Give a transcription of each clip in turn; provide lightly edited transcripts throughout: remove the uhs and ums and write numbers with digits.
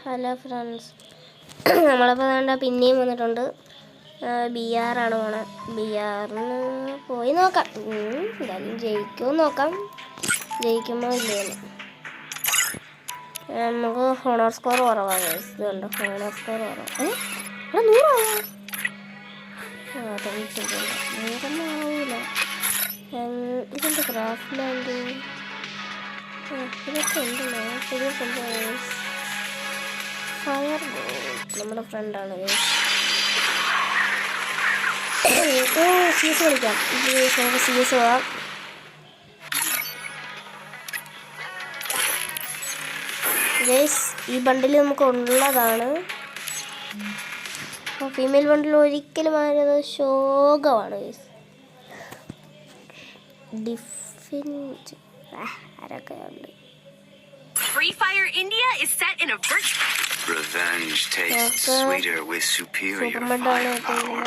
Hello friends, നമ്മളപ്പോൾ വേണ്ട പിന്നെയും വന്നിട്ടുണ്ട്. BR ആണ് പോണേ. BRന് പോയി നോക്കാം. എന്തായാലും ജയിക്കുമോ നോക്കാം. ജയിക്കുമോ ഇല്ലയെന്ന്. നമുക്ക് ഹോണർ സ്കോർ കുറവാണ്. ഇതുണ്ട് ഹോണർ സ്കോർ കുറവ്. ഇവിടെ 100 100ഒന്നും ആവൂല. ഇതെന്താ ക്രാഫ്റ്റ് ഇതൊക്കെ ഉണ്ടല്ലോ. പുതിയ സംഭവം ഫയർ നമ്മുടെ ഫ്രണ്ടാണ്. CS കളിക്കാം. നമുക്ക് CS പോവാം. ഗൈസ്, ഈ ബണ്ടിൽ നമുക്ക് ഉള്ളതാണ്. ഫീമെയിൽ ബണ്ടിൽ ഒരിക്കലും ആയത് ശോകമാണ് ഗൈസ്. ഡിഫിനിറ്റ് ആരൊക്കെ ഉണ്ട്. Free Fire India is set in a Revenge tastes sweeter with superior firepower.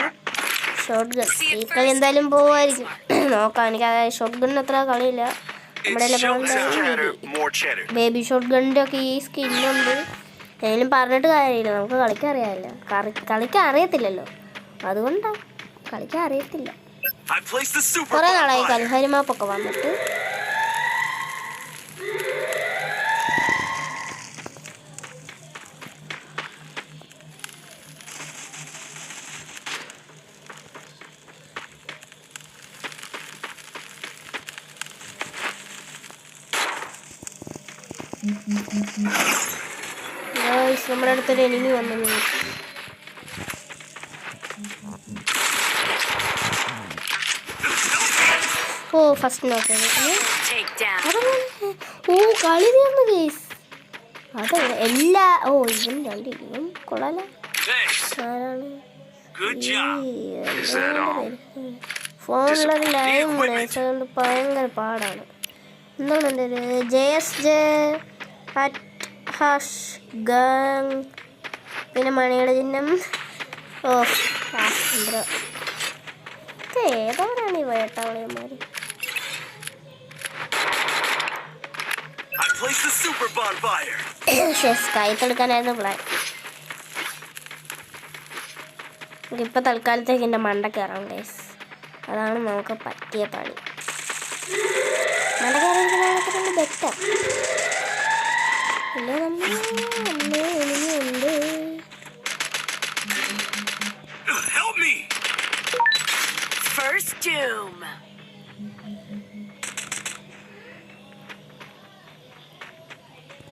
Shot gun ഈ കളി എന്തായാലും പോവായിരിക്കും. നോക്കാം. എനിക്ക് അതായത് ഷോട്ട് ഗണ്ണിന് അത്ര കളിയില്ല. നമ്മുടെ ബേബി ഷോട്ട് ഗണ്ണിൻ്റെ ഒക്കെ ഈ സ്കിന്നുണ്ട്. എന്തെങ്കിലും പറഞ്ഞിട്ട് കാര്യമില്ല. നമുക്ക് കളിക്കാൻ അറിയാമല്ലോ. കളിക്കാൻ അറിയത്തില്ലല്ലോ, അതുകൊണ്ടാണ് കളിക്കാൻ അറിയത്തില്ല. കുറേ നാളായി കൽഹാരി മാപ്പൊക്കെ വന്നിട്ട്. നമ്മുടെ അടുത്തൊരു എനിമി വന്നു. ഫസ്റ്റ് നോക്കാം. കളി തീർന്നു ഗൈസ്. അതെ എല്ലാ ഇവൻ രണ്ടിലും കൊള്ളാലോ. ആരാണ് ഫോണിലൊരു ലൈവ് അതുകൊണ്ട് ഭയങ്കര പാടാണ്. എന്താണ് എൻ്റെ ഒരു JSJ ഗാങ്, പിന്നെ മണിയുടെ ചിഹ്നം. ഏതോരാണ് ഈ വേട്ടാവളിയന്മാർ. കൈത്തെടുക്കാനായിരുന്നു പ്ലാൻ. ഇപ്പം തൽക്കാലത്തേക്ക് എൻ്റെ മണ്ട കയറാം ഗൈസ്. അതാണ് നമുക്ക് പറ്റിയ പണി. മണ്ട കയറിയിരിക്കുന്നതൊക്കെ ബെറ്റർ. ഇല്ലേ നമ്മൾ